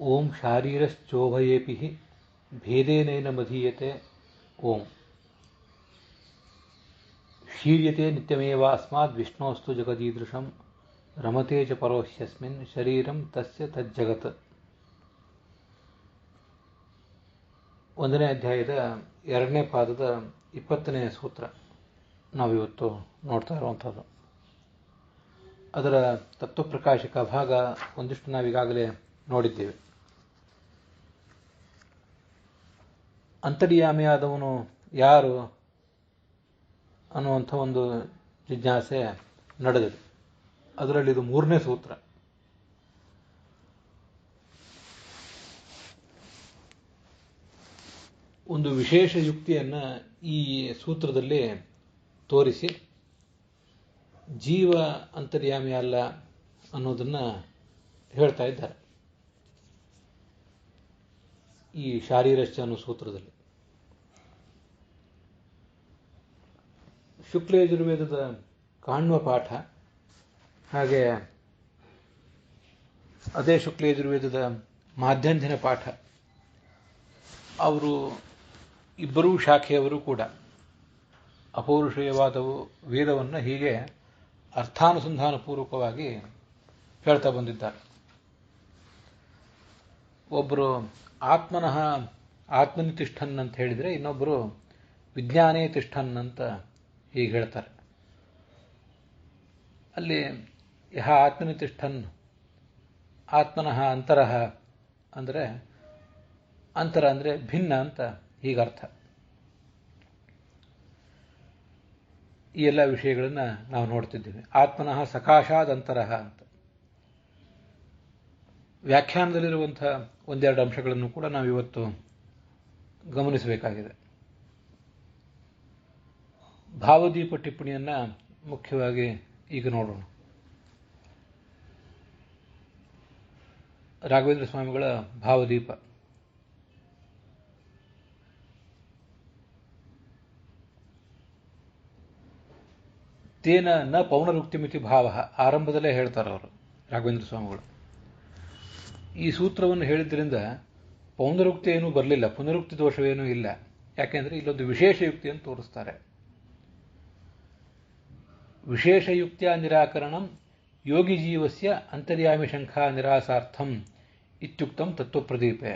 ಓಂ ಶಾರೀರಶ್ಚೋಭಯೇಪಿ ಭೇದೇನೇನ ಮಧೀಯತೆ ಓಂ ಶೀರ್ಯತೆ ನಿತ್ಯಮೇವ ಅಸ್ಮಾದ್ ವಿಷ್ಣೋಸ್ತು ಜಗದೀದೃಶಂ ರಮತೆ ಚ ಪರೋಹ್ಯಸ್ಮಿನ್ ಶರೀರಂ ತಸ್ಯ ತಜ್ಜಗತ್. 1ನೇ ಅಧ್ಯಾಯದ 2ನೇ ಪಾದದ 20ನೇ ಸೂತ್ರ ನಾವಿವತ್ತು ನೋಡ್ತಾ ಇರುವಂಥದ್ದು. ಅದರ ತತ್ವಪ್ರಕಾಶಕ ಭಾಗ ಒಂದಿಷ್ಟು ನಾವೀಗಾಗಲೇ ನೋಡಿದ್ದೇವೆ. ಅಂತರ್ಯಾಮಿಯಾದವನು ಯಾರು ಅನ್ನುವಂಥ ಒಂದು ಜಿಜ್ಞಾಸೆ ನಡೆದಿದೆ. ಅದರಲ್ಲಿ ಇದು 3ನೇ ಸೂತ್ರ. ಒಂದು ವಿಶೇಷ ಯುಕ್ತಿಯನ್ನು ಈ ಸೂತ್ರದಲ್ಲಿ ತೋರಿಸಿ ಜೀವ ಅಂತರ್ಯಾಮಿ ಅಲ್ಲ ಅನ್ನೋದನ್ನು ಹೇಳ್ತಾ ಇದ್ದಾರೆ ಈ ಶಾರೀರಶ್ಚ ಅನ್ನೋ ಸೂತ್ರದಲ್ಲಿ. ಶುಕ್ಲಯಜುರ್ವೇದದ ಕಾಣ್ವ ಪಾಠ, ಹಾಗೆ ಅದೇ ಶುಕ್ಲಯಜುರ್ವೇದದ ಮಾಧ್ಯಂಧಿನ ಪಾಠ, ಅವರು ಇಬ್ಬರೂ ಶಾಖೆಯವರು ಕೂಡ ಅಪೌರುಷೇಯವಾದ ವೇದವನ್ನು ಹೀಗೆ ಅರ್ಥಾನುಸಂಧಾನಪೂರ್ವಕವಾಗಿ ಹೇಳ್ತಾ ಬಂದಿದ್ದಾರೆ. ಒಬ್ಬರು ಆತ್ಮನಃ ಆತ್ಮನಿ ತಿಷ್ಠನ್ ಅಂತ ಹೇಳಿದರೆ, ಇನ್ನೊಬ್ಬರು ವಿಜ್ಞಾನೇ ತಿಷ್ಠನ್ ಅಂತ ಹೀಗೆ ಹೇಳ್ತಾರೆ. ಅಲ್ಲಿ ಯಹ ಆತ್ಮನಿ ತಿಷ್ಠನ್ ಆತ್ಮನಃ ಅಂತರಃ ಅಂದರೆ ಅಂತರ ಅಂದರೆ ಭಿನ್ನ ಅಂತ ಹೀಗರ್ಥ. ಈ ಎಲ್ಲ ವಿಷಯಗಳನ್ನು ನಾವು ನೋಡ್ತಿದ್ದೀವಿ. ಆತ್ಮನಃ ಸಕಾಶಾದ್ ಅಂತರಃ ಅಂತ ವ್ಯಾಖ್ಯಾನದಲ್ಲಿರುವಂಥ ಒಂದೆರಡು ಅಂಶಗಳನ್ನು ಕೂಡ ನಾವಿವತ್ತು ಗಮನಿಸಬೇಕಾಗಿದೆ. ಭಾವದೀಪ ಟಿಪ್ಪಣಿಯನ್ನು ಮುಖ್ಯವಾಗಿ ಈಗ ನೋಡೋಣ. ರಾಘವೇಂದ್ರ ಸ್ವಾಮಿಗಳ ಭಾವದೀಪ. ತೇನ ನ ಪೌನರುಕ್ತಿಮಿತಿ ಭಾವ ಆರಂಭದಲ್ಲೇ ಹೇಳ್ತಾರೆ ಅವರು ರಾಘವೇಂದ್ರ ಸ್ವಾಮಿಗಳು. ಈ ಸೂತ್ರವನ್ನು ಹೇಳಿದ್ರಿಂದ ಪೌನರುಕ್ತಿ ಏನೂ ಬರಲಿಲ್ಲ, ಪುನರುಕ್ತಿ ದೋಷವೇನೂ ಇಲ್ಲ. ಯಾಕೆಂದರೆ ಇಲ್ಲೊಂದು ವಿಶೇಷ ಯುಕ್ತಿಯನ್ನು ತೋರಿಸ್ತಾರೆ. ವಿಶೇಷ ಯುಕ್ತಿಯ ನಿರಾಕರಣಂ ಯೋಗಿ ಜೀವಸ್ಯ ಅಂತರ್ಯಾಮಿ ಶಂಖಾ ನಿರಾಸಾರ್ಥಂ ಇತ್ಯುಕ್ತಂ ತತ್ವಪ್ರದೀಪೆ.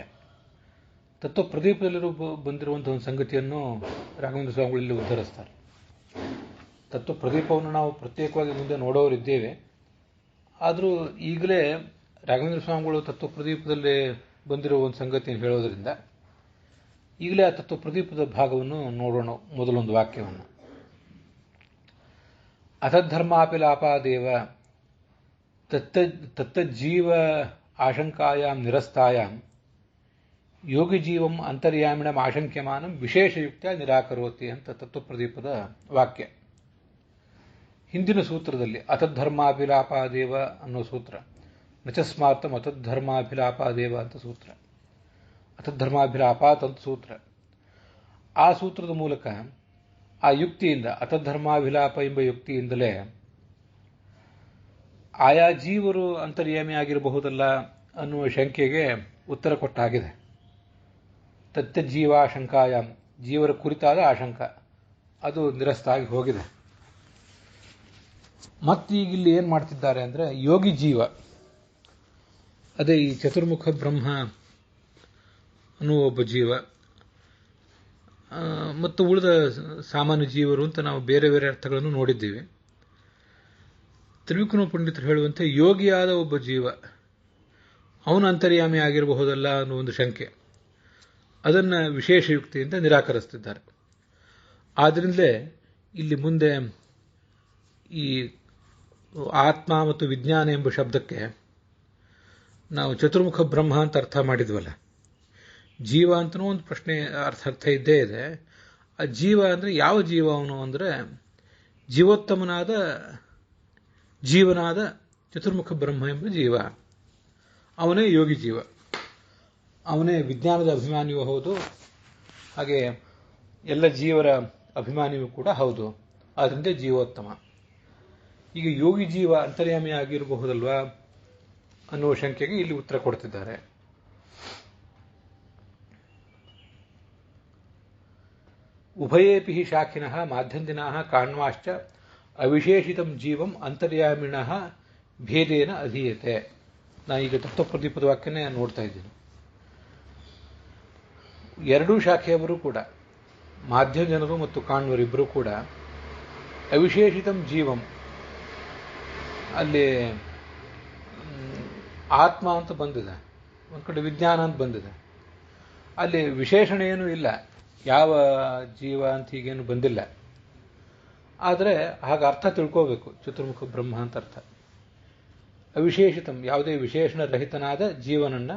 ತತ್ವಪ್ರದೀಪದಲ್ಲಿರುವ ಬಂದಿರುವಂಥ ಒಂದು ಸಂಗತಿಯನ್ನು ರಾಘವೇಂದ್ರ ಸ್ವಾಮಿಗಳಲ್ಲಿ ಉದ್ಧರಿಸ್ತಾರೆ. ತತ್ವಪ್ರದೀಪವನ್ನು ನಾವು ಪ್ರತ್ಯೇಕವಾಗಿ ಮುಂದೆ ನೋಡೋರಿದ್ದೇವೆ. ಆದರೂ ಈಗಲೇ ರಾಘವೇಂದ್ರ ಸ್ವಾಮಿಗಳು ತತ್ವಪ್ರದೀಪದಲ್ಲಿ ಬಂದಿರುವ ಒಂದು ಸಂಗತಿಯನ್ನು ಹೇಳೋದರಿಂದ ಈಗಲೇ ಆ ತತ್ವಪ್ರದೀಪದ ಭಾಗವನ್ನು ನೋಡೋಣ. ಮೊದಲೊಂದು ವಾಕ್ಯವನ್ನು, ಅಥಧರ್ಮಾಪಿ ಲಾಪಾದೇವ ತತ್ತಜ್ಜೀವ ಆಶಂಕಾಯಾಂ ನಿರಸ್ತಾಯಾಂ ಯೋಗಿ ಜೀವಂ ಅಂತರ್ಯಾಮಿಣಂ ಆಶಂಕ್ಯಮಾನಂ ವಿಶೇಷಯುಕ್ತ ನಿರಾಕರೋತಿ ಅಂತ ತತ್ವಪ್ರದೀಪದ ವಾಕ್ಯ. ಹಿಂದಿನ ಸೂತ್ರದಲ್ಲಿ ಅಥಧರ್ಮಾಭಿಲಾಪಾದೇವ ಅನ್ನೋ ಸೂತ್ರ, ನಚಸ್ಮಾರ್ಥಂ ಅಥಧರ್ಮಾಭಿಲಾಪಾದೇವ ಅಂತ ಸೂತ್ರ, ಅಥಧರ್ಮಾಭಿಲಾಪಾತ್ ಅಂತ ಸೂತ್ರ. ಆ ಸೂತ್ರದ ಮೂಲಕ ಆ ಯುಕ್ತಿಯಿಂದ, ಅಥಧರ್ಮಾಭಿಲಾಪ ಎಂಬ ಯುಕ್ತಿಯಿಂದಲೇ ಆಯಾ ಜೀವರು ಅಂತರ್ಯಾಮಿ ಆಗಿರಬಹುದಲ್ಲ ಅನ್ನುವ ಶಂಕೆಗೆ ಉತ್ತರ ಕೊಟ್ಟಾಗಿದೆ. ತತ್ತಜ್ಜೀವಾಶಂಕಾಯಾಮ್, ಜೀವರ ಕುರಿತಾದ ಆಶಂಕ ಅದು ನಿರಸ್ತ ಆಗಿ ಹೋಗಿದೆ. ಮತ್ತೀಗ ಇಲ್ಲಿ ಏನು ಮಾಡ್ತಿದ್ದಾರೆ ಅಂದರೆ, ಯೋಗಿ ಜೀವ, ಅದೇ ಈ ಚತುರ್ಮುಖ ಬ್ರಹ್ಮ ಅನ್ನುವ ಒಬ್ಬ ಜೀವ ಮತ್ತು ಉಳಿದ ಸಾಮಾನ್ಯ ಜೀವರು ಅಂತ ನಾವು ಬೇರೆ ಬೇರೆ ಅರ್ಥಗಳನ್ನು ನೋಡಿದ್ದೀವಿ. ತ್ರಿವಿಕ್ರಮ ಪಂಡಿತರು ಹೇಳುವಂತೆ ಯೋಗಿಯಾದ ಒಬ್ಬ ಜೀವ ಅವನು ಅಂತರ್ಯಾಮಿ ಆಗಿರಬಹುದಲ್ಲ ಅನ್ನೋ ಒಂದು ಶಂಕೆ, ಅದನ್ನು ವಿಶೇಷ ಯುಕ್ತಿಯಿಂದ ನಿರಾಕರಿಸ್ತಿದ್ದಾರೆ. ಆದ್ದರಿಂದಲೇ ಇಲ್ಲಿ ಮುಂದೆ ಈ ಆತ್ಮ ಮತ್ತು ವಿಜ್ಞಾನ ಎಂಬ ಶಬ್ದಕ್ಕೆ ನಾವು ಚತುರ್ಮುಖ ಬ್ರಹ್ಮ ಅಂತ ಅರ್ಥ ಮಾಡಿದ್ವಲ್ಲ, ಜೀವ ಅಂತನೂ ಒಂದು ಪ್ರಶ್ನೆ ಅರ್ಥ ಇದ್ದೇ ಇದೆ. ಆ ಜೀವ ಅಂದರೆ ಯಾವ ಜೀವ ಅವನು ಅಂದರೆ, ಜೀವೋತ್ತಮನಾದ ಜೀವನಾದ ಚತುರ್ಮುಖ ಬ್ರಹ್ಮ ಎಂಬ ಜೀವ, ಅವನೇ ಯೋಗಿ ಜೀವ. ಅವನೇ ವಿಜ್ಞಾನದ ಅಭಿಮಾನಿಯೂ ಹೌದು, ಹಾಗೆ ಎಲ್ಲ ಜೀವರ ಅಭಿಮಾನಿಯೂ ಕೂಡ ಹೌದು. ಆದ್ದರಿಂದ ಜೀವೋತ್ತಮ. ಈಗ ಯೋಗಿ ಜೀವ ಅಂತರ್ಯಾಮಿ ಆಗಿರಬಹುದಲ್ವಾ ಅನ್ನುವ ಶಂಕೆಗೆ ಇಲ್ಲಿ ಉತ್ತರ ಕೊಡ್ತಿದ್ದಾರೆ. ಉಭಯೇಪಿ ಹಿ ಶಾಖಿನಃ ಮಾಧ್ಯಂದಿನಃ ಕಾಣ್ವಾಶ್ಚ ಅವಿಶೇಷಿತಂ ಜೀವಂ ಅಂತರ್ಯಾಮಿಣಃ ಭೇದೇನ ಅಧೀಯತೆ. ನಾನು ಈಗ ತತ್ವಪ್ರದೀಪದ ವಾಕ್ಯನೇ ನೋಡ್ತಾ ಇದ್ದೀನಿ. ಎರಡೂ ಶಾಖೆಯವರು ಕೂಡ, ಮಾಧ್ಯಂಜನರು ಮತ್ತು ಕಾಣ್ವರಿಬ್ಬರು ಕೂಡ ಅವಿಶೇಷಿತಂ ಜೀವಂ, ಅಲ್ಲಿ ಆತ್ಮ ಅಂತ ಬಂದಿದೆ, ಒಂದು ಕಡೆ ವಿಜ್ಞಾನ ಅಂತ ಬಂದಿದೆ. ಅಲ್ಲಿ ವಿಶೇಷಣ ಏನೂ ಇಲ್ಲ, ಯಾವ ಜೀವ ಅಂತ ಹೀಗೇನು ಬಂದಿಲ್ಲ. ಆದರೆ ಹಾಗೆ ಅರ್ಥ ತಿಳ್ಕೋಬೇಕು, ಚತುರ್ಮುಖ ಬ್ರಹ್ಮ ಅಂತ ಅರ್ಥ. ಅವಿಶೇಷಿತಂ, ಯಾವುದೇ ವಿಶೇಷಣ ರಹಿತನಾದ ಜೀವನನ್ನ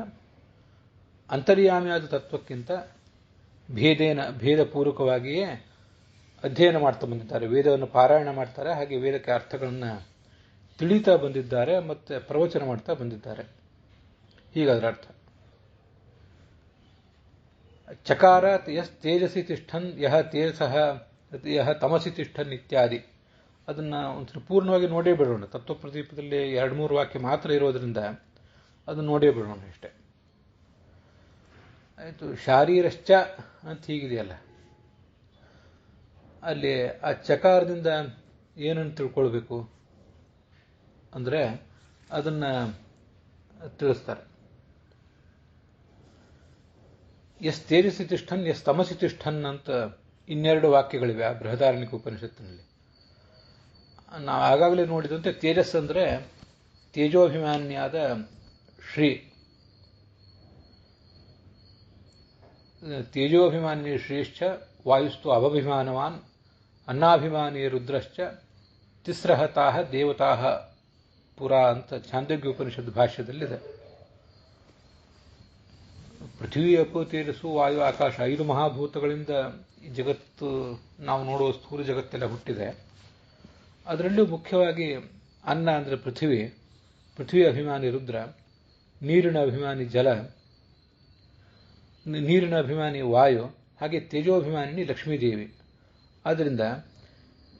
ಅಂತರ್ಯಾಮಿಯಾದ ತತ್ವಕ್ಕಿಂತ ಭೇದಪೂರ್ವಕವಾಗಿಯೇ ಅಧ್ಯಯನ ಮಾಡ್ತಾ ಬಂದಿದ್ದಾರೆ. ವೇದವನ್ನು ಪಾರಾಯಣ ಮಾಡ್ತಾರೆ, ಹಾಗೆ ವೇದಕ್ಕೆ ಅರ್ಥಗಳನ್ನು ತಿಳಿತಾ ಬಂದಿದ್ದಾರೆ, ಮತ್ತೆ ಪ್ರವಚನ ಮಾಡ್ತಾ ಬಂದಿದ್ದಾರೆ. ಹೀಗಾದ್ರ ಅರ್ಥ. ಚಕಾರ ಯಸ್ ತೇಜಸಿ ತಿಷ್ಠನ್ ಯಹ ತೇಜಸಃ ಯಹ ತಮಸಿ ತಿಷ್ಠನ್ ಇತ್ಯಾದಿ. ಅದನ್ನ ಒಂದ್ಸಲ ಪೂರ್ಣವಾಗಿ ನೋಡೇ ಬಿಡೋಣ. ತತ್ವಪ್ರದೀಪದಲ್ಲಿ 2-3 ವಾಕ್ಯ ಮಾತ್ರ ಇರೋದ್ರಿಂದ ಅದನ್ನ ನೋಡೇ ಬಿಡೋಣ ಅಷ್ಟೇ. ಆಯಿತು. ಶಾರೀರಶ್ಚ ಅಂತ ಹೀಗಿದೆಯಲ್ಲ, ಅಲ್ಲಿ ಆ ಚಕಾರದಿಂದ ಏನನ್ನು ತಿಳ್ಕೊಳ್ಬೇಕು ಅಂದರೆ ಅದನ್ನ ತಿಳಿಸ್ತಾರೆ. ಎಸ್ ತೇಜಸಿ ತಿಷ್ಠನ್ ಎಸ್ ತಮಸಿ ತಿಷ್ಠನ್ ಅಂತ 2 ವಾಕ್ಯಗಳಿವೆ ಆ ಬೃಹದಾರಣ್ಯಕ ಉಪನಿಷತ್ತಿನಲ್ಲಿ. ನಾವು ಆಗಾಗಲೇ ನೋಡಿದಂತೆ ತೇಜಸ್ ಅಂದರೆ ತೇಜೋಭಿಮಾನಿಯಾದ ಶ್ರೀ, ತೇಜೋಭಿಮಾನಿ ಶ್ರೀಶ್ಚ ವಾಯುಸ್ತು ಅವಭಿಮಾನವಾನ್ ಅನ್ನಾಭಿಮಾನಿ ರುದ್ರಶ್ಚ ತಿಸ್ರಹತಾಹ ದೇವತಾಹ ಪುರಾ ಅಂತ ಛಾಂದೋಗ್ಯ ಉಪನಿಷತ್ ಭಾಷ್ಯದಲ್ಲಿದೆ. ಪೃಥ್ವಿ, ಅಪು, ತೇಜಸ್ಸು, ವಾಯು, ಆಕಾಶ 5 ಮಹಾಭೂತಗಳಿಂದ ಈ ಜಗತ್ತು, ನಾವು ನೋಡುವ ಸ್ಥೂಲ ಜಗತ್ತೆಲ್ಲ ಹುಟ್ಟಿದೆ. ಅದರಲ್ಲೂ ಮುಖ್ಯವಾಗಿ ಅನ್ನ ಅಂದರೆ ಪೃಥ್ವಿ ಅಭಿಮಾನಿ ರುದ್ರ, ನೀರಿನ ಅಭಿಮಾನಿ ಜಲ, ನೀರಿನ ಅಭಿಮಾನಿ ವಾಯು, ಹಾಗೆ ತೇಜೋಭಿಮಾನಿ ಲಕ್ಷ್ಮೀದೇವಿ. ಆದ್ದರಿಂದ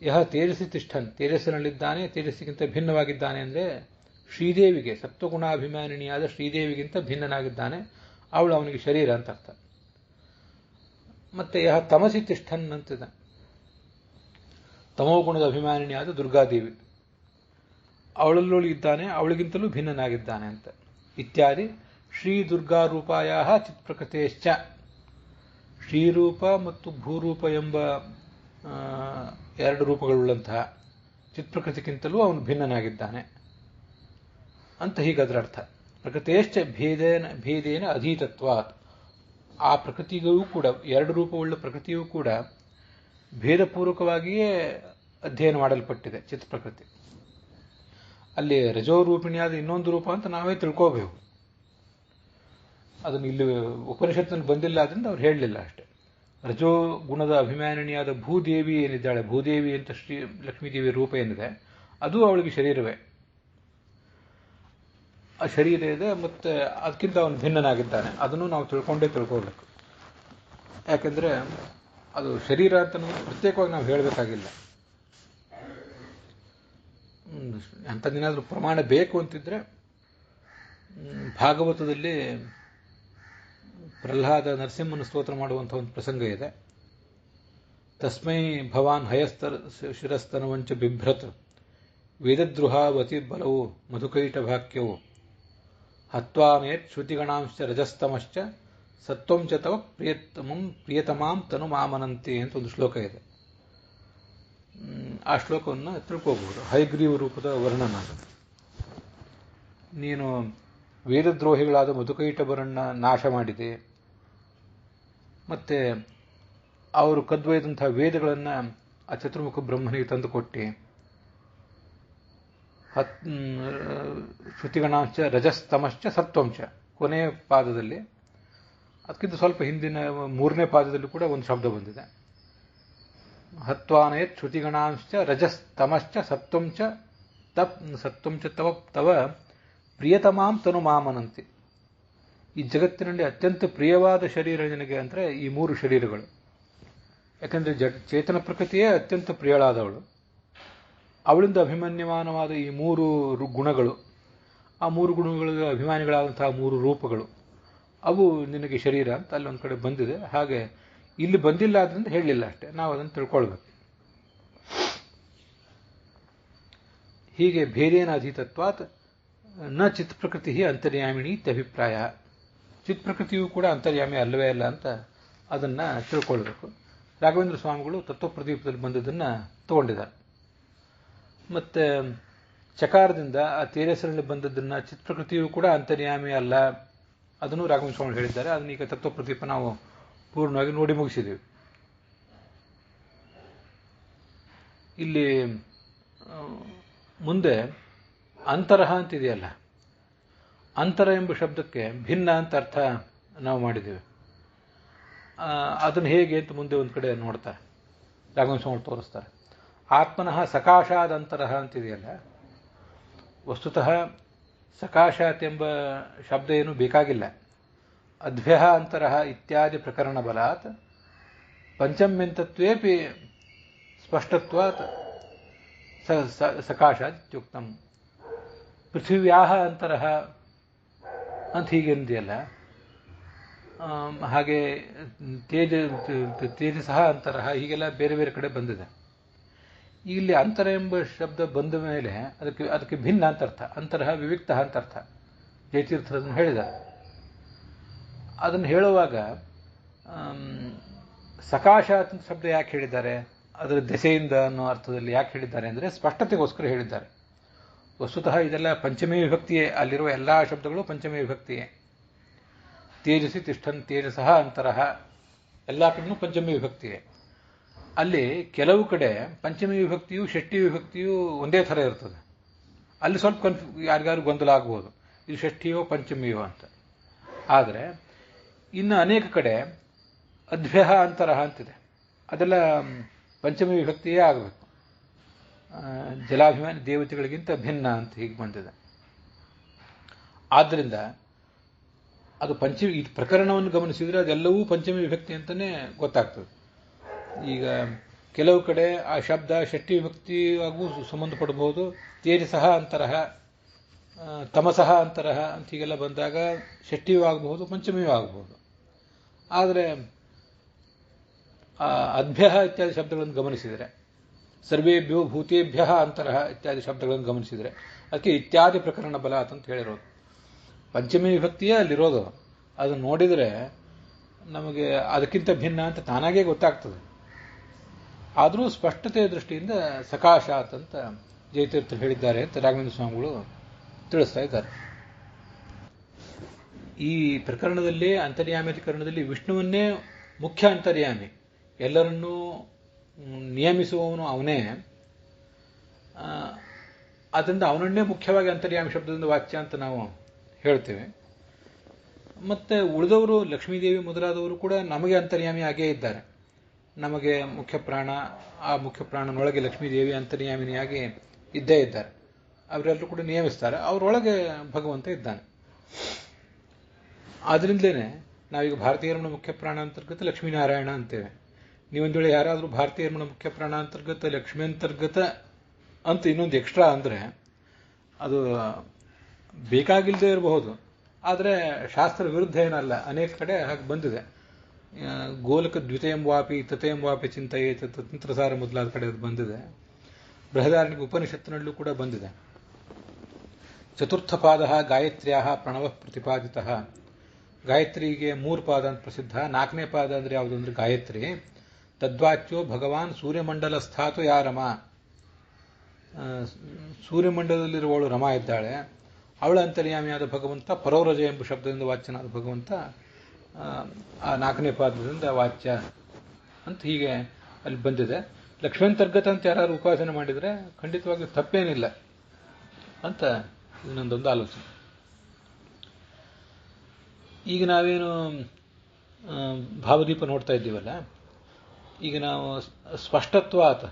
ಯಹ ತೇಜಸ್ಸಿ ತಿಷ್ಠನ್, ತೇಜಸ್ಸಿನಲ್ಲಿದ್ದಾನೆ, ತೇಜಸ್ಸಿಗಿಂತ ಭಿನ್ನವಾಗಿದ್ದಾನೆ ಅಂದರೆ ಶ್ರೀದೇವಿಗೆ, ಸತ್ವಗುಣಾಭಿಮಾನಿನಿಯಾದ ಶ್ರೀದೇವಿಗಿಂತ ಭಿನ್ನನಾಗಿದ್ದಾನೆ, ಅವಳು ಅವನಿಗೆ ಶರೀರ ಅಂತ ಅರ್ಥ. ಮತ್ತೆ ಯಹ ತಮಸಿ ತಿಷ್ಠನ್ ಅಂತಿದೆ, ತಮೋಗುಣದ ಅಭಿಮಾನಿನಿಯಾದ ದುರ್ಗಾದೇವಿ, ಅವಳಲ್ಲೂ ಇದ್ದಾನೆ, ಅವಳಿಗಿಂತಲೂ ಭಿನ್ನನಾಗಿದ್ದಾನೆ ಅಂತ ಇತ್ಯಾದಿ. ಶ್ರೀ ದುರ್ಗಾ ರೂಪಾಯ ಚಿತ್ಪ್ರಕೃತೇಶ್ಚ, ಶ್ರೀರೂಪ ಮತ್ತು ಭೂರೂಪ ಎಂಬ 2 ರೂಪಗಳುಳ್ಳಂತಹ ಚಿತ್ಪ್ರಕೃತಿಗಿಂತಲೂ ಅವನು ಭಿನ್ನನಾಗಿದ್ದಾನೆ ಅಂತ ಹೀಗದರ ಅರ್ಥ. ಪ್ರಕೃತೇಶ್ಚ ಭೇದೇನ ಅಧೀತತ್ವಾತ್, ಆ ಪ್ರಕೃತಿಗೂ ಕೂಡ 2 ರೂಪವುಳ್ಳ ಪ್ರಕೃತಿಯೂ ಕೂಡ ಭೇದಪೂರ್ವಕವಾಗಿಯೇ ಅಧ್ಯಯನ ಮಾಡಲ್ಪಟ್ಟಿದೆ ಚಿತ್ಪ್ರಕೃತಿ. ಅಲ್ಲಿ ರಜೋರೂಪಿಣಿಯಾದ ಇನ್ನೊಂದು ರೂಪ ಅಂತ ನಾವೇ ತಿಳ್ಕೋಬೇಕು. ಅದನ್ನು ಇಲ್ಲಿ ಉಪನಿಷತ್ತಿನಲ್ಲಿ ಬಂದಿಲ್ಲ, ಅದರಿಂದ ಅವ್ರು ಹೇಳಲಿಲ್ಲ ಅಷ್ಟೇ. ರಜೋ ಗುಣದ ಅಭಿಮಾನಿನಿಯಾದ ಭೂದೇವಿ ಏನಿದ್ದಾಳೆ, ಭೂದೇವಿ ಅಂತ ಶ್ರೀ ಲಕ್ಷ್ಮೀದೇವಿ ರೂಪ ಏನಿದೆ, ಅದು ಅವಳಿಗೆ ಶರೀರವೇ, ಆ ಶರೀರ ಇದೆ, ಮತ್ತೆ ಅದಕ್ಕಿಂತ ಅವನು ಭಿನ್ನನಾಗಿದ್ದಾನೆ. ಅದನ್ನು ನಾವು ತಿಳ್ಕೋಬೇಕು. ಯಾಕೆಂದರೆ ಅದು ಶರೀರ ಅಂತ ಪ್ರತ್ಯೇಕವಾಗಿ ನಾವು ಹೇಳಬೇಕಾಗಿಲ್ಲ. ಅಂಥದ್ದೇನಾದರೂ ಪ್ರಮಾಣ ಬೇಕು ಅಂತಿದ್ರೆ ಭಾಗವತದಲ್ಲಿ ಪ್ರಹ್ಲಾದ ನರಸಿಂಹನ ಸ್ತೋತ್ರ ಮಾಡುವಂಥ ಒಂದು ಪ್ರಸಂಗ ಇದೆ. ತಸ್ಮೈ ಭವಾನ್ ಶಿರಸ್ತನವಂಚ ಬಿಭ್ರತ್ ವೇದದ್ರುಹಾವತಿ ಬಲವು ಮಧುಕೈಟ ಭಾಕ್ಯವು ಹತ್ವಾನೇತ್ ಶ್ರುತಿಗಣಾಂಶ ರಜಸ್ತಮಶ್ಚ ಸತ್ವಂ ಚ ತವ ಪ್ರಿಯತಮಾಂ ತನು ಮಾಮನಂತೆ ಅಂತ ಒಂದು ಶ್ಲೋಕ ಇದೆ. ಆ ಶ್ಲೋಕವನ್ನು ತಿಳ್ಕೋಬಹುದು. ಹಯಗ್ರೀವ ರೂಪದ ವರ್ಣನ. ನೀನು ವೇದದ್ರೋಹಿಗಳಾದ ಮಧುಕೈಟಭರನ್ನ ನಾಶ ಮಾಡಿದೆ, ಮತ್ತೆ ಅವರು ಕದ್ವೊಯ್ದಂತಹ ವೇದಗಳನ್ನು ಆ ಚತುರ್ಮುಖ ಬ್ರಹ್ಮನಿಗೆ ತಂದುಕೊಟ್ಟು, ಶ್ರುತಿಗಣಾಂಶ ರಜಸ್ತಮಶ್ಚ ಸತ್ವಂಚ ಕೊನೆಯ ಪಾದದಲ್ಲಿ, ಅದಕ್ಕಿಂತ ಸ್ವಲ್ಪ ಹಿಂದಿನ 3ನೇ ಪಾದದಲ್ಲಿ ಕೂಡ ಒಂದು ಶಬ್ದ ಬಂದಿದೆ. ಹತ್ವಾನಯತ್ ಶ್ರುತಿಗಣಾಂಶ ರಜಸ್ತಮಶ್ಚ ಸತ್ವಂಚ ತವ ಪ್ರಿಯತಮಾಂ ತನು ಮಾಮನಂತೆ. ಈ ಜಗತ್ತಿನಲ್ಲಿ ಅತ್ಯಂತ ಪ್ರಿಯವಾದ ಶರೀರ ನಿನಗೆ ಅಂದರೆ ಈ 3 ಶರೀರಗಳು. ಯಾಕಂದರೆ ಚೇತನ ಪ್ರಕೃತಿಯೇ ಅತ್ಯಂತ ಪ್ರಿಯಳಾದವಳು. ಅವಳಿಂದ ಅಭಿಮನ್ಯಮಾನವಾದ ಈ 3 ಗುಣಗಳು, ಆ 3 ಗುಣಗಳಿಗೆ ಅಭಿಮಾನಿಗಳಾದಂತಹ 3 ರೂಪಗಳು, ಅವು ನಿನಗೆ ಶರೀರ ಅಂತ ಅಲ್ಲಿ ಒಂದು ಕಡೆ ಬಂದಿದೆ. ಹಾಗೆ ಇಲ್ಲಿ ಬಂದಿಲ್ಲ ಆದ್ರಿಂದ ಹೇಳಲಿಲ್ಲ ಅಷ್ಟೇ, ನಾವು ಅದನ್ನು ತಿಳ್ಕೊಳ್ಬೇಕು. ಹೀಗೆ ಭೇದೇನ ಅಧೀತತ್ವಾತ್ ನ ಚಿತ್ ಪ್ರಕೃತಿ ಅಂತರ್ಯಾಮಿಣಿ ಇತ್ಯಭಿಪ್ರಾಯ. ಚಿತ್ ಪ್ರಕೃತಿಯೂ ಕೂಡ ಅಂತರ್ಯಾಮಿ ಅಲ್ಲವೇ ಅಲ್ಲ ಅಂತ ಅದನ್ನು ತಿಳ್ಕೊಳ್ಬೇಕು. ರಾಘವೇಂದ್ರ ಸ್ವಾಮಿಗಳು ತತ್ವಪ್ರದೀಪದಲ್ಲಿ ಬಂದದನ್ನು ತಗೊಂಡಿದ್ದಾರೆ. ಮತ್ತು ಚಕಾರದಿಂದ ಆ ತೇಜಸ್ಸಿನಲ್ಲಿ ಬಂದದ್ದನ್ನು ಚಿತ್ ಪ್ರಕೃತಿಯೂ ಕೂಡ ಅಂತರ್ಯಾಮಿ ಅಲ್ಲ, ಅದನ್ನು ರಾಘವೇಂದ್ರ ಸ್ವಾಮಿಗಳು ಹೇಳಿದ್ದಾರೆ. ಅದನ್ನ ಈಗ ತತ್ವಪ್ರದೀಪ ನಾವು ಪೂರ್ಣವಾಗಿ ನೋಡಿ ಮುಗಿಸಿದ್ದೀವಿ. ಇಲ್ಲಿ ಮುಂದೆ ಅಂತರಹ ಅಂತಿದೆಯಲ್ಲ, ಅಂತರ ಎಂಬ ಶಬ್ದಕ್ಕೆ ಭಿನ್ನ ಅಂತ ಅರ್ಥ ನಾವು ಮಾಡಿದ್ದೇವೆ. ಅದನ್ನು ಹೇಗೆ ಅಂತ ಮುಂದೆ ಒಂದು ಕಡೆ ನೋಡ್ತಾರೆ, ರಾಘವೇಂದ್ರ ಸ್ವಾಮಿ ತೋರಿಸ್ತಾರೆ. ಆತ್ಮನಃ ಸಕಾಶಾದ ಅಂತರಹ ಅಂತಿದೆಯಲ್ಲ, ವಸ್ತುತಃ ಸಕಾಶಾತ್ ಎಂಬ ಶಬ್ದ ಏನು ಬೇಕಾಗಿಲ್ಲ. ಅದ್ಭ್ಯ ಅಂತರಹ ಇತ್ಯಾದಿ ಪ್ರಕರಣ ಬಲಾತ್ ಪಂಚಮ್ಯಂತತ್ವೇಪಿ ಸ್ಪಷ್ಟತ್ವಾತ್ ಸಕಾಶಾತ್ ಇತ್ಯುಕ್ತಂ. ಪೃಥಿವ್ಯಾಹ ಅಂತರಹ ಅಂತ ಹೀಗೆಂದಿಯಲ್ಲ, ಹಾಗೆ ತೇಜಸಃ ಅಂತರಹ, ಹೀಗೆಲ್ಲ ಬೇರೆ ಬೇರೆ ಕಡೆ ಬಂದಿದೆ. ಇಲ್ಲಿ ಅಂತರ ಎಂಬ ಶಬ್ದ ಬಂದ ಮೇಲೆ ಅದಕ್ಕೆ ಭಿನ್ನ ಅಂತ ಅರ್ಥ, ಅಂತರಹ ವಿವಿಕ್ತ ಅಂತ ಅರ್ಥ. ಜಯತೀರ್ಥರನ್ನು ಹೇಳಿದ್ದಾರೆ. ಅದನ್ನು ಹೇಳುವಾಗ ಸಕಾಶಾತ್ ಶಬ್ದ ಯಾಕೆ ಹೇಳಿದ್ದಾರೆ, ಅದರ ದೆಸೆಯಿಂದ ಅನ್ನೋ ಅರ್ಥದಲ್ಲಿ ಯಾಕೆ ಹೇಳಿದ್ದಾರೆ ಅಂದರೆ ಸ್ಪಷ್ಟತೆಗೋಸ್ಕರ ಹೇಳಿದ್ದಾರೆ. ವಸ್ತುತಃ ಇದೆಲ್ಲ ಪಂಚಮಿ ವಿಭಕ್ತಿಯೇ, ಅಲ್ಲಿರುವ ಎಲ್ಲ ಶಬ್ದಗಳು ಪಂಚಮಿ ವಿಭಕ್ತಿಯೇ. ತೇಜಸಿ ತಿಷ್ಠನ್ ತೇಜಸಃ ಅಂತರಹ ಎಲ್ಲ ಕಡೆನೂ ಪಂಚಮಿ ವಿಭಕ್ತಿಯೇ. ಅಲ್ಲಿ ಕೆಲವು ಕಡೆ ಪಂಚಮಿ ವಿಭಕ್ತಿಯು ಷಷ್ಠಿ ವಿಭಕ್ತಿಯು ಒಂದೇ ಥರ ಇರ್ತದೆ. ಅಲ್ಲಿ ಸ್ವಲ್ಪ ಯಾರಿಗಾರು ಗೊಂದಲ ಆಗ್ಬೋದು, ಇದು ಷಷ್ಠಿಯೋ ಪಂಚಮಿಯೋ ಅಂತ. ಆದರೆ ಇನ್ನು ಅನೇಕ ಕಡೆ ಅದ್ಭ್ಯ ಅಂತರಹ ಅಂತಿದೆ, ಅದೆಲ್ಲ ಪಂಚಮಿ ವಿಭಕ್ತಿಯೇ ಆಗಬೇಕು. ಜಲಾಭಿಮಾನಿ ದೇವತೆಗಳಿಗಿಂತ ಭಿನ್ನ ಅಂತ ಹೀಗೆ ಬಂದಿದೆ. ಆದ್ದರಿಂದ ಅದು ಈ ಪ್ರಕರಣವನ್ನು ಗಮನಿಸಿದರೆ ಅದೆಲ್ಲವೂ ಪಂಚಮಿ ವಿಭಕ್ತಿ ಅಂತಲೇ ಗೊತ್ತಾಗ್ತದೆ. ಈಗ ಕೆಲವು ಕಡೆ ಆ ಶಬ್ದ ಷಷ್ಠಿ ವಿಭಕ್ತಿಯಾಗೂ ಸಂಬಂಧಪಡಬಹುದು. ತೇಜಸಃ ಅಂತರಹ, ತಮಸಃ ಅಂತರಹ ಅಂತ ಹೀಗೆಲ್ಲ ಬಂದಾಗ ಷಷ್ಠಿಯೂ ಆಗಬಹುದು, ಪಂಚಮಿಯೂ ಆಗಬಹುದು. ಆದರೆ ಅದ್ಭ್ಯ ಇತ್ಯಾದಿ ಶಬ್ದಗಳನ್ನು ಗಮನಿಸಿದರೆ, ಸರ್ವೇಭ್ಯೋ ಭೂತೇಭ್ಯ ಅಂತರಹ ಇತ್ಯಾದಿ ಶಬ್ದಗಳನ್ನು ಗಮನಿಸಿದರೆ ಅದಕ್ಕೆ ಇತ್ಯಾದಿ ಪ್ರಕರಣ ಬಲ ಅಂತ ಹೇಳಿರೋದು. ಪಂಚಮಿ ವಿಭಕ್ತಿಯೇ ಅಲ್ಲಿರೋದು. ಅದನ್ನು ನೋಡಿದರೆ ನಮಗೆ ಅದಕ್ಕಿಂತ ಭಿನ್ನ ಅಂತ ತಾನಾಗೇ ಗೊತ್ತಾಗ್ತದೆ. ಆದರೂ ಸ್ಪಷ್ಟತೆಯ ದೃಷ್ಟಿಯಿಂದ ಸಕಾಶಾತ್ ಅಂತ ಜಯತೀರ್ಥರು ಹೇಳಿದ್ದಾರೆ ಅಂತ ರಾಘವೇಂದ್ರ ಸ್ವಾಮಿಗಳು ತಿಳಿಸ್ತಾ ಇದ್ದಾರೆ. ಈ ಪ್ರಕರಣದಲ್ಲಿ ಅಂತರ್ಯಾಮಿ ಪ್ರಕರಣದಲ್ಲಿ ವಿಷ್ಣುವನ್ನೇ ಮುಖ್ಯ ಅಂತರ್ಯಾಮಿ, ಎಲ್ಲರನ್ನೂ ನಿಯಮಿಸುವವನು ಅವನೇ. ಆದ್ದರಿಂದ ಅವನನ್ನೇ ಮುಖ್ಯವಾಗಿ ಅಂತರ್ಯಾಮಿ ಶಬ್ದದಿಂದ ವಾಚ್ಯ ಅಂತ ನಾವು ಹೇಳ್ತೇವೆ. ಮತ್ತೆ ಉಳಿದವರು ಲಕ್ಷ್ಮೀದೇವಿ ಮೊದಲಾದವರು ಕೂಡ ನಮಗೆ ಅಂತರ್ಯಾಮಿ ಆಗೇ ಇದ್ದಾರೆ. ನಮಗೆ ಮುಖ್ಯ ಪ್ರಾಣ, ಆ ಮುಖ್ಯ ಪ್ರಾಣನೊಳಗೆ ಲಕ್ಷ್ಮೀದೇವಿ ಅಂತರ್ಯಾಮಿನಿಯಾಗಿ ಇದ್ದೇ ಇದ್ದಾರೆ. ಅವರೆಲ್ಲರೂ ಕೂಡ ನಿಯಮಿಸ್ತಾರೆ, ಅವರೊಳಗೆ ಭಗವಂತ ಇದ್ದಾನೆ. ಆದ್ರಿಂದಲೇ ನಾವೀಗ ಭಾರತೀಯರಮಣ ಮುಖ್ಯ ಪ್ರಾಣ ಅಂತರ್ಗತ ಲಕ್ಷ್ಮೀನಾರಾಯಣ ಅಂತೇವೆ. ನೀವೊಂದು ವೇಳೆ ಯಾರಾದರೂ ಭಾರತೀಯರಮಣ ಮುಖ್ಯ ಪ್ರಾಣ ಅಂತರ್ಗತ ಲಕ್ಷ್ಮೀ ಅಂತರ್ಗತ ಅಂತ ಇನ್ನೊಂದು ಎಕ್ಸ್ಟ್ರಾ ಅಂದರೆ ಅದು ಬೇಕಾಗಿಲ್ಲದೆ ಇರಬಹುದು, ಆದರೆ ಶಾಸ್ತ್ರ ವಿರುದ್ಧ ಏನಲ್ಲ. ಅನೇಕ ಕಡೆ ಹಾಗೆ ಬಂದಿದೆ. ಗೋಲಕ ದ್ವಿತೀಯಂ ವಾಪಿ ತಥೇಂ ವಾಪಿ ಚಿಂತೆಯೇತ ತಂತ್ರಸಾರ ಮೊದಲಾದ ಕಡೆ ಅದು ಬಂದಿದೆ. ಬೃಹದಾರಣ್ಯಕ ಉಪನಿಷತ್ತಿನಲ್ಲೂ ಕೂಡ ಬಂದಿದೆ. ಚತುರ್ಥ ಪಾದ ಗಾಯತ್ರ್ಯಾ ಪ್ರಣವ ಪ್ರತಿಪಾದಿತ. ಗಾಯತ್ರಿಗೆ 3 ಪಾದ ಅಂತ ಪ್ರಸಿದ್ಧ. 4ನೇ ಪಾದ ಅಂದರೆ ಯಾವುದು ಅಂದರೆ ಗಾಯತ್ರಿ. ತದ್ವಾಚ್ಯೋ ಭಗವಾನ್ ಸೂರ್ಯಮಂಡಲ ಸ್ಥಾತು ಯಾ ರಮ. ಸೂರ್ಯಮಂಡಲದಲ್ಲಿರುವವಳು ರಮ ಇದ್ದಾಳೆ, ಅವಳ ಅಂತರ್ಯಾಮಿಯಾದ ಭಗವಂತ ಪರೋರಜ ಎಂಬ ಶಬ್ದದಿಂದ ವಾಚ್ಯನಾದ ಭಗವಂತ ಆ 4ನೇ ಪಾದದಿಂದ ವಾಚ್ಯ ಅಂತ ಹೀಗೆ ಅಲ್ಲಿ ಬಂದಿದೆ. ಲಕ್ಷ್ಮೀಂತರ್ಗತ ಅಂತ ಯಾರು ಉಪಾಸನೆ ಮಾಡಿದರೆ ಖಂಡಿತವಾಗಿ ತಪ್ಪೇನಿಲ್ಲ ಅಂತ ಇನ್ನೊಂದೊಂದು ಆಲೋಚನೆ. ಈಗ ನಾವೇನು ಭಾವದೀಪ ನೋಡ್ತಾ ಇದ್ದೀವಲ್ಲ, ಈಗ ನಾವು ಸ್ಪಷ್ಟತ್ವಾತ್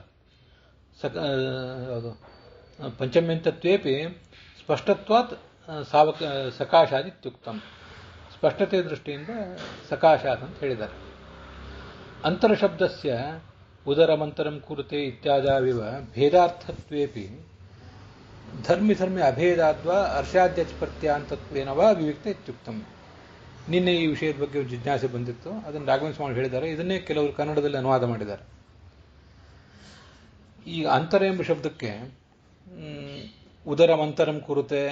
ಪಂಚಮ್ಯಂತತ್ವೇಪಿ ಸ್ಪಷ್ಟತ್ವಾತ್ ಸಕಾಶಾದಿತ್ಯುಕ್ತಂ. ಸ್ಪಷ್ಟತೆಯ ದೃಷ್ಟಿಯಿಂದ ಸಕಾಶಾತ್ ಅಂತ ಹೇಳಿದ್ದಾರೆ. ಅಂತರಶಬ್ದಸ್ಯ ಉದರಮಂತರಂ ಕುರುತೆ ಇತ್ಯಾದಾವಿವ ಭೇದಾರ್ಥತ್ವೇಪಿ ಧರ್ಮಿ ಅಭೇದಾದ್ವಾ ಅರ್ಷಾದ್ಯಚ್ ಪ್ರತ್ಯಾಂತತ್ವೇನ ವಾ ವಿವಿಕ್ತ ಇತ್ಯುಕ್ತಂ. ನಿನ್ನೆ ಈ ವಿಷಯದ ಬಗ್ಗೆ ಒಂದು ಜಿಜ್ಞಾಸೆ ಬಂದಿತ್ತು, ಅದನ್ನು ರಾಘವೇಂದ್ರ ಸ್ವಾಮಿ ಹೇಳಿದ್ದಾರೆ. ಇದನ್ನೇ ಕೆಲವರು ಕನ್ನಡದಲ್ಲಿ ಅನುವಾದ ಮಾಡಿದ್ದಾರೆ. ಈ ಅಂತರ ಎಂಬ ಶಬ್ದಕ್ಕೆ ಉದರಂ ಅಂತರಂ ಕುರುತೆ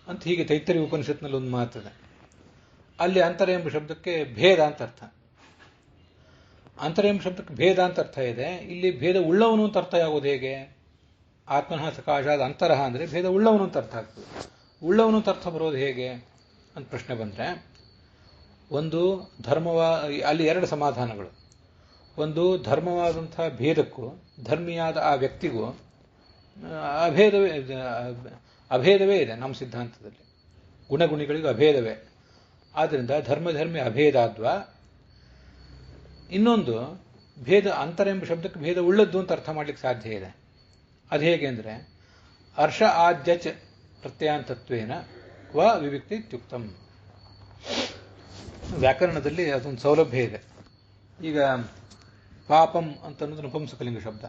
ಅಂತ ಹೀಗೆ ತೈತ್ತರೀಯ ಉಪನಿಷತ್ನಲ್ಲಿ ಒಂದು ಮಾತಿದೆ. ಅಲ್ಲಿ ಅಂತರ ಎಂಬ ಶಬ್ದಕ್ಕೆ ಭೇದ ಅಂತ ಅರ್ಥ. ಅಂತರ ಎಂಬ ಶಬ್ದಕ್ಕೆ ಭೇದ ಅಂತ ಅರ್ಥ ಇದೆ. ಇಲ್ಲಿ ಭೇದ ಉಳ್ಳವನು ಅಂತ ಅರ್ಥ ಆಗೋದು ಹೇಗೆ? ಆತ್ಮನಃ ಸಕಾಶಾದ ಅಂತರಹ ಅಂದರೆ ಭೇದ ಉಳ್ಳವನು ಅಂತ ಅರ್ಥ ಆಗ್ತದೆ. ಉಳ್ಳವನು ಅಂತ ಅರ್ಥ ಬರೋದು ಹೇಗೆ ಅಂತ ಪ್ರಶ್ನೆ ಬಂದರೆ, ಒಂದು ಅಲ್ಲಿ ಎರಡು ಸಮಾಧಾನಗಳು. ಒಂದು ಧರ್ಮವಾದಂಥ ಭೇದಕ್ಕೂ ಧರ್ಮಿಯಾದ ಆ ವ್ಯಕ್ತಿಗೂ ಅಭೇದವೇ ಇದೆ ನಮ್ಮ ಸಿದ್ಧಾಂತದಲ್ಲಿ. ಗುಣಗುಣಿಗಳಿಗೂ ಅಭೇದವೇ. ಆದ್ದರಿಂದ ಧರ್ಮಿ ಅಭೇದಾದ್ವಾ. ಇನ್ನೊಂದು ಭೇದ, ಅಂತರ ಎಂಬ ಶಬ್ದಕ್ಕೆ ಭೇದ ಉಳ್ಳದ್ದು ಅಂತ ಅರ್ಥ ಮಾಡ್ಲಿಕ್ಕೆ ಸಾಧ್ಯ ಇದೆ. ಅದು ಹೇಗೆ ಅಂದರೆ ಹರ್ಷ ಆದ್ಯಚ ಪ್ರತ್ಯಾಂತತ್ವೇನ ವ ವಿವಿಕ್ತಿ ಇತ್ಯುಕ್ತಂ. ವ್ಯಾಕರಣದಲ್ಲಿ ಅದೊಂದು ಸೌಲಭ್ಯ ಇದೆ. ಈಗ ಪಾಪಂ ಅಂತನ್ನೋದು ನಪುಂಸಕಲಿಂಗ ಶಬ್ದ.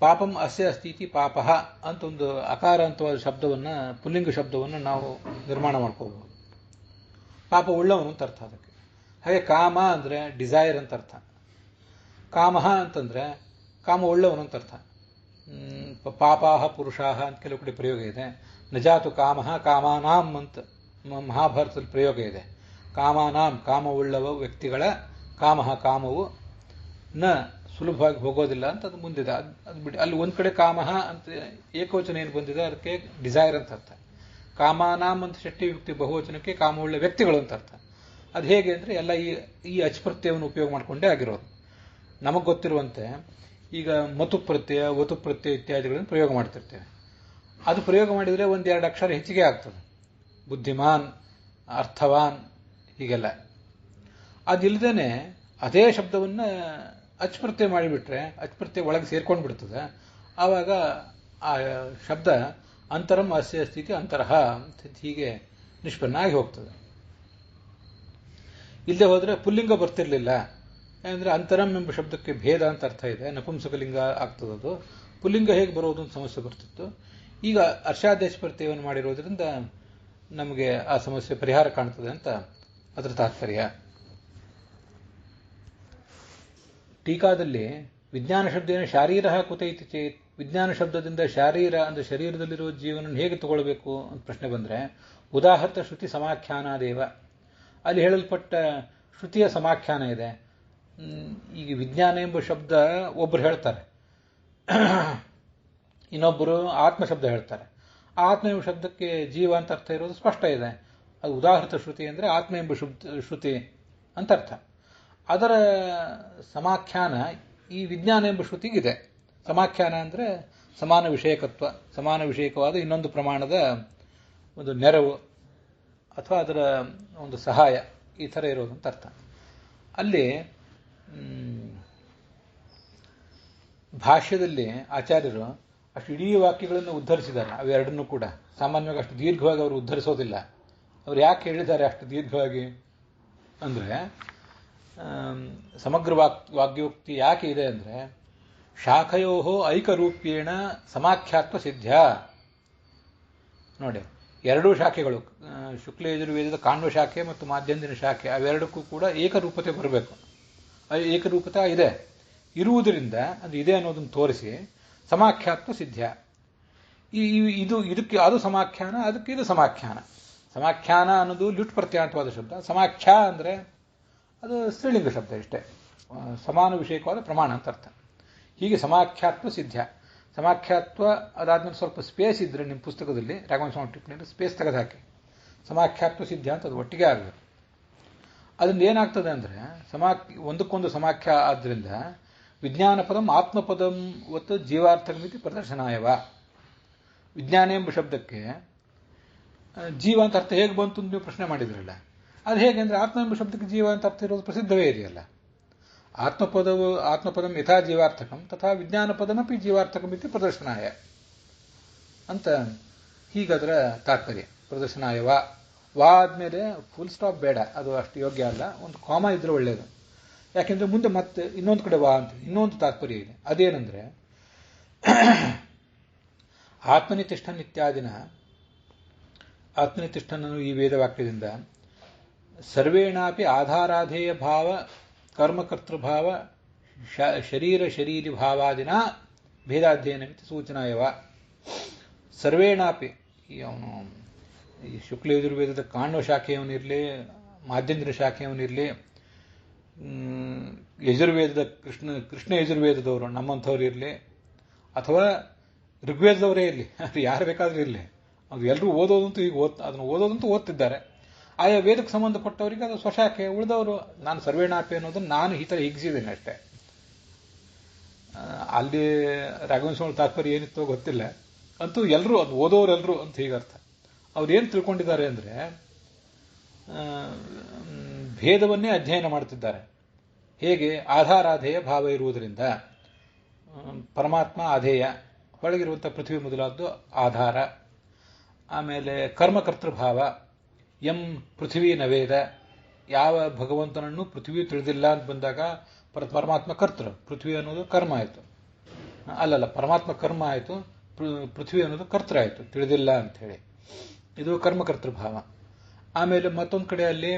ಪಾಪಂ ಅಸ್ಯ ಅಸ್ತೀತಿ ಪಾಪಃ ಅಂತ ಒಂದು ಅಕಾರಾಂತವಾದ ಶಬ್ದವನ್ನು, ಪುಲ್ಲಿಂಗ ಶಬ್ದವನ್ನು ನಾವು ನಿರ್ಮಾಣ ಮಾಡ್ಕೋಬಹುದು. ಪಾಪ ಉಳ್ಳವನು ಅಂತ ಅರ್ಥ ಅದಕ್ಕೆ. ಹಾಗೆ ಕಾಮ ಅಂದರೆ ಡಿಸೈರ್ ಅಂತ ಅರ್ಥ. ಕಾಮಃ ಅಂತಂದರೆ ಕಾಮ ಉಳ್ಳವನು ಅಂತ ಅರ್ಥ. ಪಾಪಾಹ ಪುರುಷಾಹ ಅಂತ ಕೆಲವು ಕಡೆ ಪ್ರಯೋಗ ಇದೆ. ನಜಾತು ಕಾಮಃ ಕಾಮಾನಾಂ ಅಂತ ಮಹಾಭಾರತದಲ್ಲಿ ಪ್ರಯೋಗ ಇದೆ. ಕಾಮಾನಾಂ ಕಾಮ ಉಳ್ಳವ ವ್ಯಕ್ತಿಗಳ ಕಾಮಃ ಕಾಮವು ನ ಸುಲಭವಾಗಿ ಹೋಗೋದಿಲ್ಲ ಅಂತ ಅದು ಮುಂದಿದೆ. ಅದು ಬಿಡಿ, ಅಲ್ಲಿ ಒಂದು ಕಡೆ ಕಾಮಃ ಅಂತ ಏಕವಚನ ಏನು ಬಂದಿದೆ ಅದಕ್ಕೆ ಡಿಸೈರ್ ಅಂತ ಅರ್ಥ. ಕಾಮಾನಾಂ ಅಂತ ಷಷ್ಠಿ ವ್ಯಕ್ತಿ ಬಹುವಚನಕ್ಕೆ ಕಾಮವುಳ್ಳ ವ್ಯಕ್ತಿಗಳು ಅಂತ ಅರ್ಥ. ಅದು ಹೇಗೆ ಅಂದರೆ ಎಲ್ಲ ಈ ಅಚ್ಪ್ರತ್ಯಯವನ್ನು ಉಪಯೋಗ ಮಾಡಿಕೊಂಡೇ ಆಗಿರೋದು. ನಮಗೆ ಗೊತ್ತಿರುವಂತೆ ಈಗ ಮತು ಪ್ರತ್ಯಯ, ವತು ಪ್ರತ್ಯಯ ಇತ್ಯಾದಿಗಳನ್ನು ಪ್ರಯೋಗ ಮಾಡ್ತಿರ್ತೇವೆ. ಅದು ಪ್ರಯೋಗ ಮಾಡಿದರೆ ಒಂದೆರಡು ಅಕ್ಷರ ಹೆಚ್ಚಿಗೆ ಆಗ್ತದೆ. ಬುದ್ಧಿಮಾನ್, ಅರ್ಥವಾನ್, ಹೀಗೆಲ್ಲ. ಅದಿಲ್ಲದೇ ಅದೇ ಶಬ್ದವನ್ನು ಅಚ್ಪ್ರತ್ಯಯ ಮಾಡಿಬಿಟ್ರೆ ಅಚ್ಪ್ರತ್ಯಯ ಒಳಗೆ ಸೇರ್ಕೊಂಡು ಬಿಡ್ತದೆ. ಆವಾಗ ಆ ಶಬ್ದ ಅಂತರಂ ಅಸ್ಯ ಸ್ಥಿತಿ ಅಂತರಹ ಹೀಗೆ ನಿಷ್ಪನ್ನ ಆಗಿ ಹೋಗ್ತದೆ. ಇಲ್ಲದೆ ಹೋದರೆ ಪುಲ್ಲಿಂಗ ಬರ್ತಿರ್ಲಿಲ್ಲ. ಅಂದರೆ ಅಂತರಂ ಎಂಬ ಶಬ್ದಕ್ಕೆ ಭೇದ ಅಂತ ಅರ್ಥ ಇದೆ, ನಪುಂಸಕಲಿಂಗ ಆಗ್ತದದು. ಪುಲ್ಲಿಂಗ ಹೇಗೆ ಬರೋದು ಅಂತ ಸಮಸ್ಯೆ ಬರ್ತಿತ್ತು. ಈಗ ಅರ್ಷಾದೇಶ ಪ್ರತ್ಯಯವನ್ನು ಮಾಡಿರೋದ್ರಿಂದ ನಮಗೆ ಆ ಸಮಸ್ಯೆ ಪರಿಹಾರ ಕಾಣ್ತದೆ ಅಂತ ಅದರ ತಾತ್ಪರ್ಯ. ಟೀಕಾದಲ್ಲಿ ವಿಜ್ಞಾನ ಶಬ್ದೇನ ಶಾರೀರ ಕುತ ಇತಿ ಚೇತ್, ವಿಜ್ಞಾನ ಶಬ್ದದಿಂದ ಶಾರೀರ ಅಂದರೆ ಶರೀರದಲ್ಲಿರುವ ಜೀವನ ಹೇಗೆ ತಗೊಳ್ಬೇಕು ಅಂತ ಪ್ರಶ್ನೆ ಬಂದರೆ, ಉದಾಹರಣ ಶ್ರುತಿ ಸಮಾಖ್ಯಾನಾದೇವ, ಅಲ್ಲಿ ಹೇಳಲ್ಪಟ್ಟ ಶ್ರುತಿಯ ಸಮಾಖ್ಯಾನ ಇದೆ. ಈಗ ವಿಜ್ಞಾನ ಎಂಬ ಶಬ್ದ ಒಬ್ಬರು ಹೇಳ್ತಾರೆ, ಇನ್ನೊಬ್ಬರು ಆತ್ಮ ಶಬ್ದ ಹೇಳ್ತಾರೆ. ಆತ್ಮ ಎಂಬ ಶಬ್ದಕ್ಕೆ ಜೀವ ಅಂತ ಅರ್ಥ ಇರೋದು ಸ್ಪಷ್ಟ ಇದೆ. ಅದು ಉದಾಹೃತ ಶ್ರುತಿ ಅಂದರೆ ಆತ್ಮ ಎಂಬ ಶ್ರುತಿ ಅಂತ ಅರ್ಥ. ಅದರ ಸಮಾಖ್ಯಾನ ಈ ವಿಜ್ಞಾನ ಎಂಬ ಶ್ರುತಿಗಿದೆ. ಸಮಾಖ್ಯಾನ ಅಂದರೆ ಸಮಾನ ವಿಷಯಕತ್ವ, ಸಮಾನ ವಿಷಯಕವಾದ ಇನ್ನೊಂದು ಪ್ರಮಾಣದ ಒಂದು ನೆರವು ಅಥವಾ ಅದರ ಒಂದು ಸಹಾಯ, ಈ ಥರ ಇರೋದು ಅಂತ ಅರ್ಥ. ಅಲ್ಲಿ ಭಾಷ್ಯದಲ್ಲಿ ಆಚಾರ್ಯರು ಅಷ್ಟು ಇಡೀ ವಾಕ್ಯಗಳನ್ನು ಉದ್ಧರಿಸಿದ್ದಾರೆ. ಅವೆರಡನ್ನೂ ಕೂಡ ಸಾಮಾನ್ಯವಾಗಿ ಅಷ್ಟು ದೀರ್ಘವಾಗಿ ಅವರು ಉದ್ಧರಿಸೋದಿಲ್ಲ. ಅವ್ರು ಯಾಕೆ ಹೇಳಿದ್ದಾರೆ ಅಷ್ಟು ದೀರ್ಘವಾಗಿ ಅಂದರೆ, ಸಮಗ್ರ ವಾಗ್ಯೋಕ್ತಿ ಯಾಕೆ ಇದೆ ಅಂದರೆ, ಶಾಖಯೋ ಐಕರೂಪ್ಯೇಣ ಸಮಾಖ್ಯಾತ್ವ ಸಿದ್ಧ. ನೋಡಿ, ಎರಡೂ ಶಾಖೆಗಳು, ಶುಕ್ಲ ಯಜುರ್ವೇದದ ಕಾಣ್ವ ಶಾಖೆ ಮತ್ತು ಮಾಧ್ಯಂದಿನ ಶಾಖೆ, ಅವೆರಡಕ್ಕೂ ಕೂಡ ಏಕರೂಪತೆ ಬರಬೇಕು. ಏಕರೂಪತಾ ಇದೆ, ಇರುವುದರಿಂದ ಅದು ಇದೆ ಅನ್ನೋದನ್ನು ತೋರಿಸಿ ಸಮಾಖ್ಯಾತ್ವ ಸಿದ್ಧ. ಇದಕ್ಕೆ ಅದು ಸಮಾಖ್ಯಾನ, ಅದಕ್ಕೆ ಇದು ಸಮಾಖ್ಯಾನ. ಸಮಾಖ್ಯಾನ ಅನ್ನೋದು ಲ್ಯುಟ್ ಪ್ರತ್ಯಾಂತವಾದ ಶಬ್ದ. ಸಮಾಖ್ಯಾ ಅಂದರೆ ಅದು ಸ್ತ್ರೀಲಿಂಗ ಶಬ್ದ ಇಷ್ಟೇ, ಸಮಾನ ವಿಷಯಕವಾದ ಪ್ರಮಾಣ ಅಂತ ಅರ್ಥ. ಹೀಗೆ ಸಮಾಖ್ಯಾತ್ವ ಸಿದ್ಧ. ಸಮಾಖ್ಯಾತ್ವ ಅದಾದ್ಮೇಲೆ ಸ್ವಲ್ಪ ಸ್ಪೇಸ್ ಇದ್ದರೆ ನಿಮ್ಮ ಪುಸ್ತಕದಲ್ಲಿ ರಾಘವೇಂದ್ರ ಸ್ವಾಮಿ ಟಿಪ್ಪಣಿಯಲ್ಲಿ ಸ್ಪೇಸ್ ತೆಗೆದು ಹಾಕಿ, ಸಮಾಖ್ಯಾತ್ವ ಸಿದ್ಧ ಅಂತ ಅದು ಒಟ್ಟಿಗೆ ಆಗಬೇಕು. ಅದರಿಂದ ಏನಾಗ್ತದೆ ಅಂದರೆ ಒಂದಕ್ಕೊಂದು ಸಮಾಖ್ಯ ಆದ್ದರಿಂದ ವಿಜ್ಞಾನ ಪದಂ ಆತ್ಮಪದಂ ಒತ್ತು ಜೀವಾರ್ಥಮಿತಿ ಪ್ರದರ್ಶನಾಯವ. ವಿಜ್ಞಾನ ಎಂಬ ಶಬ್ದಕ್ಕೆ ಜೀವ ಅಂತ ಅರ್ಥ ಹೇಗೆ ಬಂತು ನೀವು ಪ್ರಶ್ನೆ ಮಾಡಿದ್ರಲ್ಲ, ಅದು ಹೇಗೆ ಅಂದರೆ ಆತ್ಮ ಎಂಬ ಶಬ್ದಕ್ಕೆ ಜೀವ ಅಂತ ಅರ್ಥ ಇರೋದು ಪ್ರಸಿದ್ಧವೇ ಇದೆಯಲ್ಲ. ಆತ್ಮಪದಂ ಯಥಾ ಜೀವಾರ್ಥಕಂ ತಥಾ ವಿಜ್ಞಾನ ಪದಮಪಿ ಜೀವಾರ್ಥಕಂ ಇತಿ ಪ್ರದರ್ಶನಾಯ ಅಂತ ಹೀಗದರ ತಾತ್ಪರ್ಯ. ಪ್ರದರ್ಶನಾಯ ವಾ ಆದಮೇಲೆ ಫುಲ್ ಸ್ಟಾಪ್ ಬೇಡ, ಅದು ಅಷ್ಟು ಯೋಗ್ಯ ಅಲ್ಲ. ಒಂದು ಕಾಮ ಇದ್ರೆ ಒಳ್ಳೆಯದು. ಯಾಕೆಂದರೆ ಮುಂದೆ ಮತ್ತೆ ಇನ್ನೊಂದು ಕಡೆ ವಾ ಅಂತ ಇನ್ನೊಂದು ತಾತ್ಪರ್ಯ ಇದೆ. ಅದೇನೆಂದರೆ, ಆತ್ಮನಿತಿಷ್ಠನ್ ಇತ್ಯಾದಿನ, ಆತ್ಮನಿತಿಷ್ಠನನ್ನು ಈ ವೇದವಾಕ್ಯದಿಂದ ಸರ್ವೇಣಾಪಿ ಆಧಾರಾಧೇಯ ಭಾವ ಕರ್ಮಕರ್ತೃಭಾವ ಶರೀರ ಶರೀರಿ ಭಾವಾದಿನ ಭೇದಾಧ್ಯಯನಮಿತಿ ಸೂಚನಾಯವ. ಸರ್ವೇಣಾಪಿ ಅವನು ಈ ಶುಕ್ಲ ಯಜುರ್ವೇದದ ಕಾಣ್ವ ಶಾಖೆಯವನಿರಲಿ, ಮಾಧ್ಯಂತರ ಶಾಖೆಯವನಿರಲಿ, ಯಜುರ್ವೇದದ ಕೃಷ್ಣ ಯಜುರ್ವೇದದವರು ನಮ್ಮಂಥವ್ರು ಇರಲಿ, ಅಥವಾ ಋಗ್ವೇದದವರೇ ಇರಲಿ, ಅದು ಯಾರು ಬೇಕಾದರೂ ಇರಲಿ, ಅದು ಎಲ್ಲರೂ ಓದೋದಂತೂ ಈಗ ಅದನ್ನು ಓದೋದಂತೂ ಓದ್ತಿದ್ದಾರೆ. ಆಯಾ ವೇದಕ್ಕೆ ಸಂಬಂಧಪಟ್ಟವರಿಗೆ ಅದು ಸ್ವಶಾಖೆ. ಉಳಿದವರು ನಾನು ಸರ್ವೇಣಾಪಿ ಅನ್ನೋದನ್ನು ನಾನು ಈ ಥರ ಹಿಗ್ಸಿದ್ದೇನೆ ಅಷ್ಟೇ. ಅಲ್ಲಿ ರಾಘವೇಂದ್ರ ತಾತ್ಪರ್ಯ ಏನಿತ್ತೋ ಗೊತ್ತಿಲ್ಲ, ಅಂತೂ ಎಲ್ಲರೂ ಅದು ಓದೋರೆಲ್ಲರೂ ಅಂತ ಹೀಗರ್ಥ. ಅವ್ರು ಏನು ತಿಳ್ಕೊಂಡಿದ್ದಾರೆ ಅಂದರೆ ಭೇದವನ್ನೇ ಅಧ್ಯಯನ ಮಾಡ್ತಿದ್ದಾರೆ. ಹೇಗೆ? ಆಧಾರಾಧೇಯ ಭಾವ ಇರುವುದರಿಂದ ಪರಮಾತ್ಮ ಅಧೇಯ, ಒಳಗಿರುವಂಥ ಪೃಥ್ವಿ ಮೊದಲಾದ್ದು ಆಧಾರ. ಆಮೇಲೆ ಕರ್ಮಕರ್ತೃಭಾವ, ಎಂ ಪೃಥ್ವಿ ನವೇದ, ಯಾವ ಭಗವಂತನನ್ನು ಪೃಥ್ವಿ ತಿಳಿದಿಲ್ಲ ಅಂತ ಬಂದಾಗ ಪರಮಾತ್ಮ ಕರ್ತೃ, ಪೃಥ್ವಿ ಅನ್ನೋದು ಕರ್ಮ ಆಯಿತು. ಅಲ್ಲಲ್ಲ, ಪರಮಾತ್ಮ ಕರ್ಮ ಆಯಿತು, ಪೃಥ್ವಿ ಅನ್ನೋದು ಕರ್ತೃ ಆಯಿತು, ತಿಳಿದಿಲ್ಲ ಅಂಥೇಳಿ. ಇದು ಕರ್ಮಕರ್ತೃಭಾವ. ಆಮೇಲೆ ಮತ್ತೊಂದು ಕಡೆ ಅಲ್ಲಿ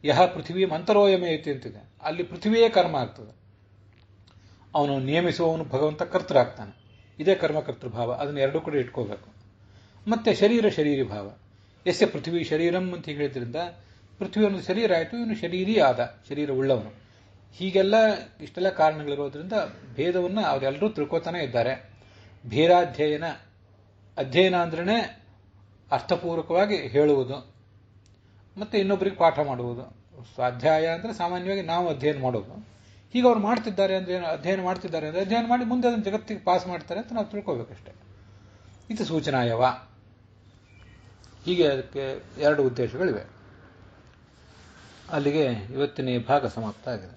ಯಹ ಪೃಥ್ವಿ ಮಂತರೋಯಮೇ ಐತಿ ಅಂತಿದೆ, ಅಲ್ಲಿ ಪೃಥ್ವಿಯೇ ಕರ್ಮ ಆಗ್ತದೆ. ಅವನು ನಿಯಮಿಸುವವನು ಭಗವಂತ ಕರ್ತೃ ಆಗ್ತಾನೆ. ಇದೇ ಕರ್ಮಕರ್ತೃಭಾವ. ಅದನ್ನು ಎರಡೂ ಕಡೆ ಇಟ್ಕೋಬೇಕು. ಮತ್ತೆ ಶರೀರ ಶರೀರಿ ಭಾವ, ಎಸ್ಯ ಪೃಥ್ವಿ ಶರೀರಂ ಅಂತ ಹೇಳಿದ್ರಿಂದ ಪೃಥ್ವಿ ಅನ್ನೋದು ಶರೀರ ಆಯಿತು, ಇವನು ಶರೀರಿ ಆದ, ಶರೀರ ಉಳ್ಳವನು. ಹೀಗೆಲ್ಲ ಇಷ್ಟೆಲ್ಲ ಕಾರಣಗಳಿರೋದ್ರಿಂದ ಭೇದವನ್ನು ಅವರೆಲ್ಲರೂ ತಿಳ್ಕೊತಾನೆ ಇದ್ದಾರೆ. ಭೇದಾಧ್ಯಯನ, ಅಧ್ಯಯನ ಅಂದ್ರೇ ಅರ್ಥಪೂರ್ವಕವಾಗಿ ಹೇಳುವುದು, ಮತ್ತೆ ಇನ್ನೊಬ್ಬರಿಗೆ ಪಾಠ ಮಾಡುವುದು. ಸ್ವಾಧ್ಯಾಯ ಅಂದರೆ ಸಾಮಾನ್ಯವಾಗಿ ನಾವು ಅಧ್ಯಯನ ಮಾಡೋದು. ಹೀಗೆ ಅವ್ರು ಮಾಡ್ತಿದ್ದಾರೆ ಅಂದರೆ, ಅಧ್ಯಯನ ಮಾಡ್ತಿದ್ದಾರೆ ಅಂದರೆ ಅಧ್ಯಯನ ಮಾಡಿ ಮುಂದೆ ಅದನ್ನು ಜಗತ್ತಿಗೆ ಪಾಸ್ ಮಾಡ್ತಾರೆ ಅಂತ ನಾವು ತಿಳ್ಕೋಬೇಕಷ್ಟೆ. ಇದು ಸೂಚನಾಯವ. ಹೀಗೆ ಅದಕ್ಕೆ ಎರಡು ಉದ್ದೇಶಗಳಿವೆ. ಅಲ್ಲಿಗೆ ಇವತ್ತಿನ ಈ ಭಾಗ ಸಮಾಪ್ತ ಆಗಿದೆ.